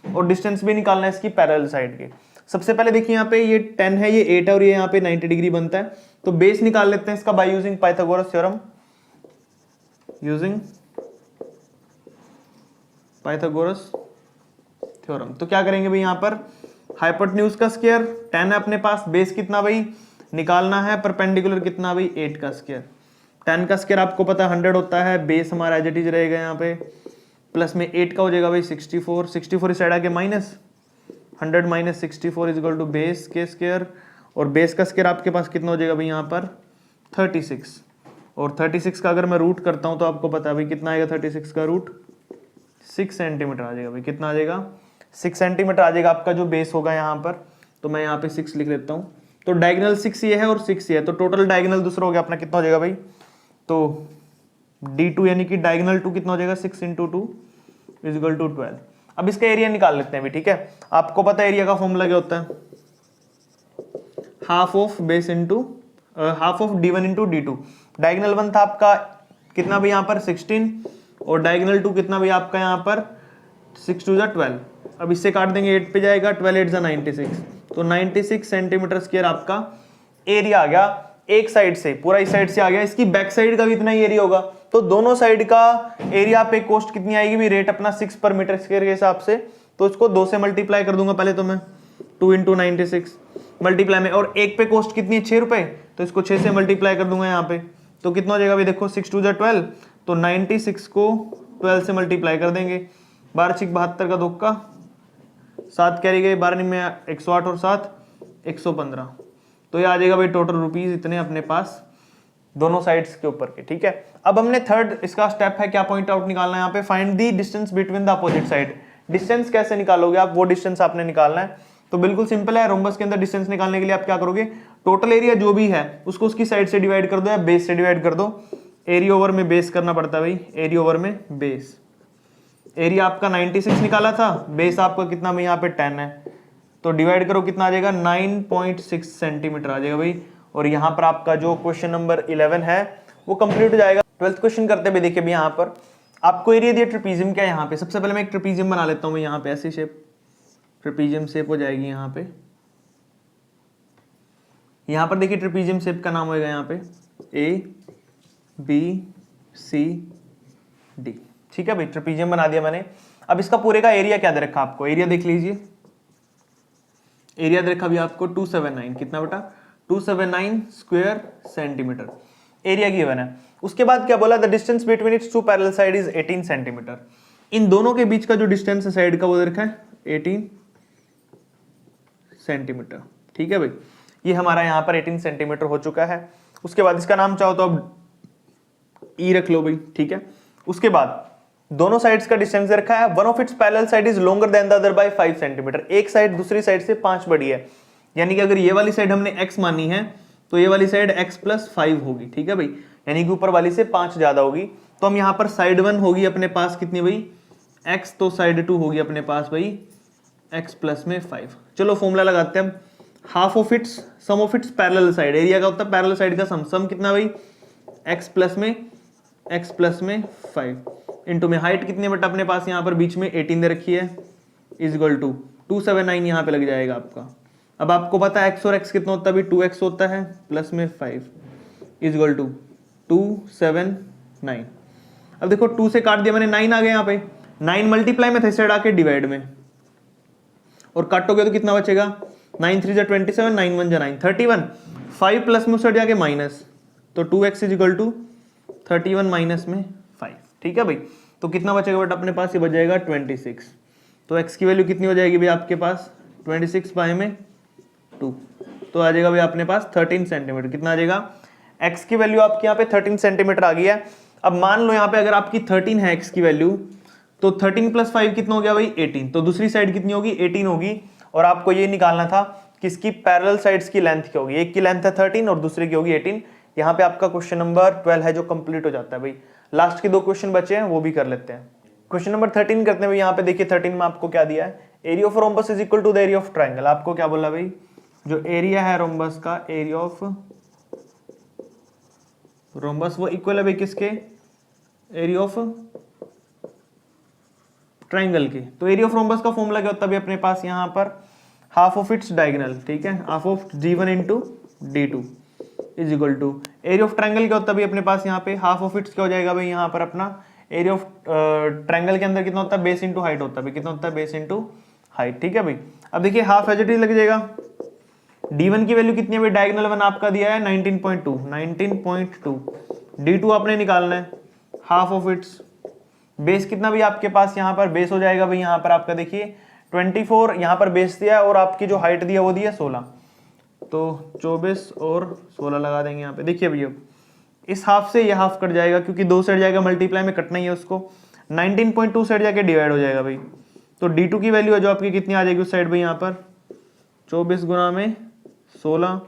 और डिस्टेंस भी निकालना है इसकी पैरेलल साइड के। सबसे पहले देखिए यहाँ पे ये 10 है, ये 8 है, और ये यहाँ पे 90 डिग्री बनता है। तो बेस निकाल लेते हैं इसका by using Pythagoras theorem, using Pythagoras theorem. तो क्या करेंगे भाई यहाँ पर, हाइपोटेन्यूज का स्क्वायर 10 है अपने पास, बेस कितना भाई निकालना है, परपेंडिकुलर कितना भाई 8 का स्क्वायर। 10 का स्क्वायर आपको पता है 100 होता है, बेस हमारा एज इट इज रहेगा यहाँ पे, प्लस में 8 का हो जाएगा भाई 64, 64 इस साइड आके minus 100 minus 64 is equal to base के स्क्वायर, और बेस का स्क्वायर आपके पास कितना हो जाएगा भाई यहाँ पर 36, और 36 का अगर मैं रूट करता हूँ तो आपको पता है भाई कितना आएगा, 36 का रूट 6 सेंटीमीटर आ जाएगा भाई, कितना आ जाएगा 6 सेंटीमीटर आ जाएगा आपका जो बेस होगा यहाँ पर। तो मैं यहाँ पे 6 लिख लेता हूँ। तो डायगोनल 6 ये है और 6 ये है, तो टोटल डायगोनल दूसरा हो गया अपना कितना हो जाएगा भाई, तो D2 यानी कि डायगोनल 2 कितना हो जाएगा 6 × 2 इज इक्वल टू 12। अब इसका एरिया निकाल लेते हैं भी, ठीक है। आपको पता है एरिया का फॉर्मूला क्या होता है, half of base into half of D1 into D2। Diagonal 1 था आपका कितना भी यहाँ पर 16, और डायगोनल 2 कितना भी आपका यहाँ पर 6 2 12। अब इससे काट देंगे 8 पे जाएगा, 12 8 96, तो 96 सेंटीमीटर स्क्वायर आपका एरिया आ गया। एक साइड से पूरा इस साइड से आ गया, इसकी बैक साइड का भी इतना ही एरिया होगा, तो दोनों साइड का एरिया पे कॉस्ट कितनी आएगी भी, रेट अपना 6 पर मीटर स्क्वायर के हिसाब से। तो इसको 2 से मल्टीप्लाई कर दूंगा पहले तो मैं, 2 × 96 मल्टीप्लाई में, और एक पे कॉस्ट कितनी है 6 रुपए, तो इसको 6 से मल्टीप्लाई कर दूंगा यहाँ पे, तो कितना हो जाएगा भाई देखो 6 2 12, तो 96 को 12 से मल्टीप्लाई कर देंगे, 12 6 72 का धोखा 7 कैरी गए, 12 में 108 और 7 115, तो ये आ जाएगा भाई टोटल रुपीज इतने अपने पास दोनों साइड्स के ऊपर के, ठीक है। अब हमने थर्ड इसका स्टेप है क्या पॉइंट आउट निकालना है यहाँ पे, find the distance between the opposite side. Distance कैसे निकालोगे आप, वो डिस्टेंस आपने निकालना है। तो बिल्कुल सिंपल है, रोम्बस के अंदर डिस्टेंस निकालने के लिए आप क्या करोगे, टोटल एरिया जो भी है उसको उसकी साइड से डिवाइड कर दो या बेस से डिवाइड कर दो। एरिया ओवर में बेस करना पड़ता है भाई, एरिया ओवर में बेस। एरिया आपका 96 निकाला था, बेस आपका कितना भाई यहाँ पे 10 है, तो डिवाइड करो कितना आ जाएगा 9.6 सेंटीमीटर आ जाएगा भाई। और यहाँ पर आपका जो क्वेश्चन नंबर 11 है वो कंप्लीट हो जाएगा। 12th क्वेश्चन करते हुए देखिए यहाँ पर आपको एरिया दिया ट्रिपीजियम क्या है। यहाँ पे सबसे पहले मैं एक ट्रिपीजियम बना लेता हूँ, यहाँ पे ऐसी शेप ट्रिपीजियम शेप हो जाएगी। यहाँ पे देखिए ट्रिपीजियम शेप का नाम होगा यहाँ पे ABCD, ठीक है भाई, ट्रिपीजियम बना दिया मैंने। अब इसका पूरे का एरिया क्या दे रखा आपको, एरिया देख लीजिए, एरिया दे रखा भी आपको 279, कितना बेटा 279 स्क्वायर सेंटीमीटर एरिया गिवन है। उसके बाद क्या बोला, the distance between its two parallel side is 18 centimetre. इन दोनों के बीच का जो डिस्टेंस है साइड का वो दे रखा है 18 सेंटीमीटर, ठीक है भाई। ये हमारा यहाँ पर 18 सेंटीमीटर हो चुका है। उसके बाद इसका नाम चाहो तो अब ई रख लो भाई, ठीक है। उसके बाद दोनों साइड्स का डिस्टेंस रखा है, one of its parallel side is longer than the other by 5 centimetre, एक साइड दूसरी साइड से 5 बड़ी है, यानी कि अगर ये वाली साइड हमने x मानी है तो ये वाली साइड x प्लस 5 होगी, ठीक है भाई, यानी कि ऊपर वाली से 5 ज्यादा होगी। तो हम यहां पर साइड 1 होगी अपने पास कितनी भाई x, तो साइड 2 होगी अपने पास भाई x प्लस में 5। चलो फॉर्मूला लगाते हैं हम, half of its sum of its parallel side, area का होता है पैरेलल साइड का सम कितना भाई x प्लस में 5 इंटू में हाइट कितनी बट अपने पास यहाँ पर बीच में 18 दे रखी है, इज इक्वल टू 279 यहाँ पे लग जाएगा आपका। अब आपको पता है x और x कितना होता है अभी 2x होता है प्लस में 5 इज इक्वल टू 279। अब देखो 2 से काट दिया मैंने, 9 आ गया यहाँ पे, 9 मल्टीप्लाई में था इस साइड आके डिवाइड में, और काटोगे तो कितना बचेगा 9 3 जा 27, 9 1 जा 9 31, 5 प्लस में उस साइड जाके माइनस, तो 2x is equal to 31 minus में 5, ठीक है भाई। तो कितना बचेगा बट अपने पास ये बच जाएगा 26, तो x की वैल्यू कितनी हो जाएगी भाई आपके पास 26 बाय में 2, तो आ जाएगा भाई अपने पास 13 सेंटीमीटर। कितना आ जाएगा x की वैल्यू आपके यहाँ पे 13 सेंटीमीटर आ गई है। अब मान लो यहाँ पे अगर आपकी 13 है x की वैल्यू, तो 13 प्लस 5 कितना हो गया भाई 18, तो दूसरी साइड कितनी होगी 18 होगी, और आपको ये निकालना था कि इसकी पैरेलल साइड्स की लेंथ क्या होगी, एक की लेंथ है 13 और दूसरे की होगी 18। यहाँ पे आपका क्वेश्चन नंबर 12 है जो कंप्लीट हो जाता है भाई। लास्ट के 2 क्वेश्चन बचे हैं वो भी कर लेते हैं। क्वेश्चन नंबर 13 करते हैं भाई। यहाँ पे देखिए 13 में आपको क्या दिया है, area of rhombus is equal to the area of triangle. आपको क्या बोला भाई, जो एरिया है रोम्बस का, एरिया ऑफ रोम्बस वो इक्वल है भाई किसके, एरिया ऑफ ट्राइंगल के। तो एरिया ऑफ रोम्बस का फॉर्मूला क्या होता है अपने पास यहाँ पर, हाफ ऑफ इट्स डायगोनल, ठीक है, half of d1 into d2 is equal to area of triangle क्या होता है अपने पास यहाँ पे, हाफ ऑफ इट्स क्या हो जाएगा भाई यहाँ पर अपना, एरिया ऑफ ट्राइंगल के अंदर कितना होता है बेस इंटू हाइट होता है भाई, कितना होता है बेस इंटू हाइट, ठीक है भाई। अब देखिए हाफ एज इट इज लग जाएगा, d1 की वैल्यू कितनी है भाई, डायगोनल 1 आपका दिया है 19.2, d2 आपने निकालना है, हाफ ऑफ इट्स बेस कितना भी आपके पास यहाँ पर बेस हो जाएगा भाई, यहाँ पर आपका देखिए 24 यहाँ पर बेस दिया और आपकी जो हाइट दिया वो दिया 16, तो 24 और 16 लगा देंगे यहाँ पे। देखिए भैया इस हाफ से ये हाफ कट जाएगा क्योंकि 2 साइड जाएगा मल्टीप्लाई में कटना ही है उसको, 19.2 साइड जाके डिवाइड हो जाएगा भाई, तो d2 की वैल्यू है जो आपकी कितनी आ जाएगी उस साइड भाई यहाँ पर 24 गुना में 16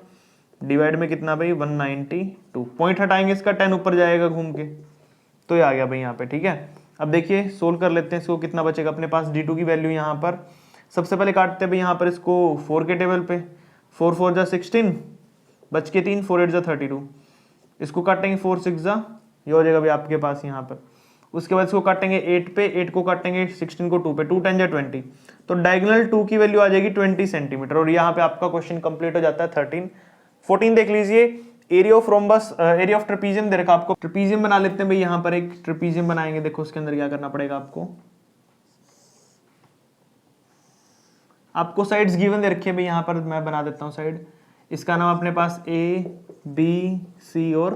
डिवाइड में कितना भाई 192, पॉइंट हटाएंगे इसका 10 ऊपर जाएगा घूम के, तो ये आ गया भाई यहाँ पे, ठीक है। अब देखिए सोल्व कर लेते हैं इसको, कितना बचेगा अपने पास d2 की वैल्यू यहाँ पर, सबसे पहले काटते हैं भाई यहाँ पर इसको 4 के टेबल पे, 4 4 जा 16 बच के 3, 4 8 जा 32, इसको काटेंगे 4 6 जा, ये हो जाएगा भाई आपके पास यहाँ पर। उसके बाद इसको काटेंगे 8 पे, 8 को काटेंगे 16 को 2 पे, 2 10 जा 20, तो डायगोनल 2 की वैल्यू आ जाएगी 20 सेंटीमीटर, और यहाँ पे आपका क्वेश्चन कंप्लीट हो जाता है 13। 14 देख लीजिए, area of rhombus, area of trapezium दे रखा आपको, ट्रेपीजियम बना लेते हैं भाई, यहाँ पर एक ट्रेपीजियम बनाएंगे। देखो उसके अंदर क्या करना पड़ेगा आपको साइड्स गिवन दे रखी है भाई, यहाँ पर मैं बना देता हूँ साइड, इसका नाम अपने पास A B C और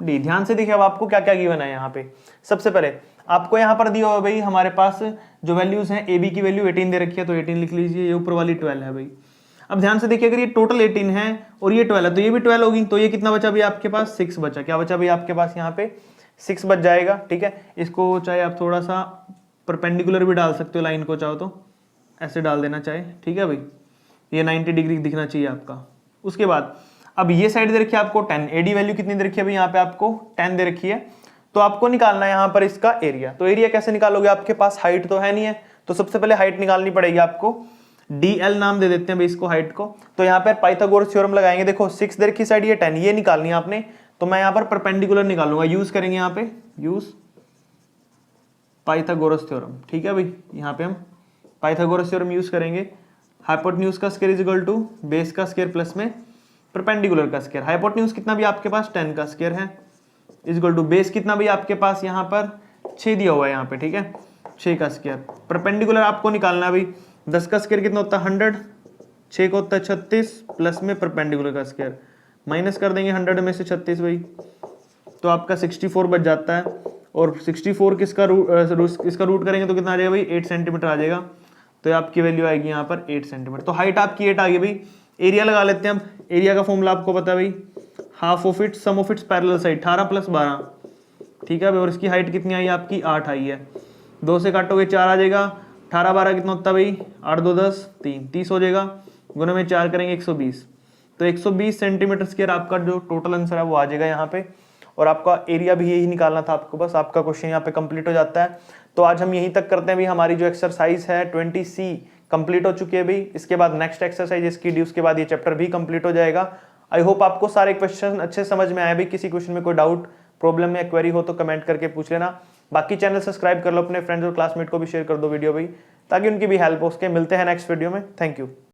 D। ध्यान से देखिए अब आपको क्या क्या गिवन है यहाँ पे। सबसे पहले आपको यहाँ पर दिया हुआ भाई हमारे पास जो वैल्यूज हैं, AB की वैल्यू 18 दे रखी है तो 18 लिख लीजिए, ये ऊपर वाली 12 है भाई। अब ध्यान से देखिए अगर ये टोटल 18 है और ये 12 है तो ये भी 12 होगी, तो ये कितना बचा भाई आपके पास 6 बचा, क्या बचा भाई आपके पास यहाँ पे 6 बच जाएगा, ठीक है। इसको चाहे आप थोड़ा सा परपेंडिकुलर भी डाल सकते हो, लाइन को चाहो तो ऐसे डाल देना चाहे, ठीक है भाई, ये 90 डिग्री दिखना चाहिए आपका। उसके बाद अब ये साइड दे रखी है आपको 10, AD वैल्यू कितनी दे रखी है भाई यहाँ पे आपको 10 दे रखी है, तो आपको निकालना है यहाँ पर इसका एरिया। तो एरिया कैसे निकालोगे, आपके पास हाइट तो है नहीं है, तो सबसे पहले हाइट निकालनी पड़ेगी आपको, DL नाम दे देते हैं भाई इसको हाइट को। तो यहाँ पर पाइथागोरस थ्योरम लगाएंगे, देखो 6 दे रखी साइड, ये 10, ये निकालनी है आपने, तो मैं यहाँ पर परपेंडिकुलर निकालूंगा, यूज करेंगे यहाँ पे यूज पाइथागोरस थ्योरम, ठीक है भाई। यहाँ पे हम पाइथागोरस थ्योरम यूज करेंगे, हाइपोटेन्यूज का square is equal to base का स्क्वायर प्लस में परपेंडिकुलर का स्क्वायर। हाइपोटेन्यूज कितना भी आपके पास 10 का स्क्वायर है इज इक्वल टू बेस कितना भी आपके पास यहाँ पर 6 दिया हुआ है यहाँ पे, ठीक है, 6 का स्क्वायर। परपेंडिकुलर आपको निकालना है भाई, 10 का स्क्वायर कितना होता है 100, 6 का होता है 36 प्लस में परपेंडिकुलर का स्क्वायर, माइनस कर देंगे 100 में से 36 भाई, तो आपका 64 बच जाता है, और 64 किसका इसका रूट करेंगे तो कितना आ जाएगा भाई 8 सेंटीमीटर आ जाएगा, तो आपकी वैल्यू आएगी यहाँ पर 8 सेंटीमीटर। तो हाइट आपकी 8 आ गई भाई। एरिया लगा लेते हैं अब, एरिया का फॉर्मूला आपको पता है भाई, half of its sum of its parallel side, 18 plus 12 ठीक है भाई। और इसकी हाइट कितनी आई आपकी 8 आई है। 2 से काटोगे 4 आ जाएगा। 18 12 कितना होता है भाई 8 2 10 3 30 हो जाएगा। गुना में 4 करेंगे 120। तो 120 सेंटीमीटर स्क्वायर आपका जो टोटल आंसर है वो आ जाएगा यहाँ पे। और आपका एरिया भी यही निकालना था आपको, बस आपका क्वेश्चन यहाँ पे कंप्लीट हो जाता है। तो आज हम यहीं तक करते हैं भाई। हमारी जो एक्सरसाइज है 20C कंप्लीट हो चुकी है भाई। इसके बाद नेक्स्ट एक्सरसाइज इसकी डी, उसके बाद ये चैप्टर भी कंप्लीट हो जाएगा। आई होप आपको सारे क्वेश्चन अच्छे समझ में आए भाई। किसी क्वेश्चन में कोई डाउट प्रॉब्लम या क्वेरी हो तो कमेंट करके पूछ लेना। बाकी चैनल सब्सक्राइब कर लो, अपने फ्रेंड्स और क्लासमेट को भी शेयर कर दो वीडियो भाई, ताकि उनकी भी हेल्प हो। उसके मिलते हैं नेक्स्ट वीडियो में। Thank you.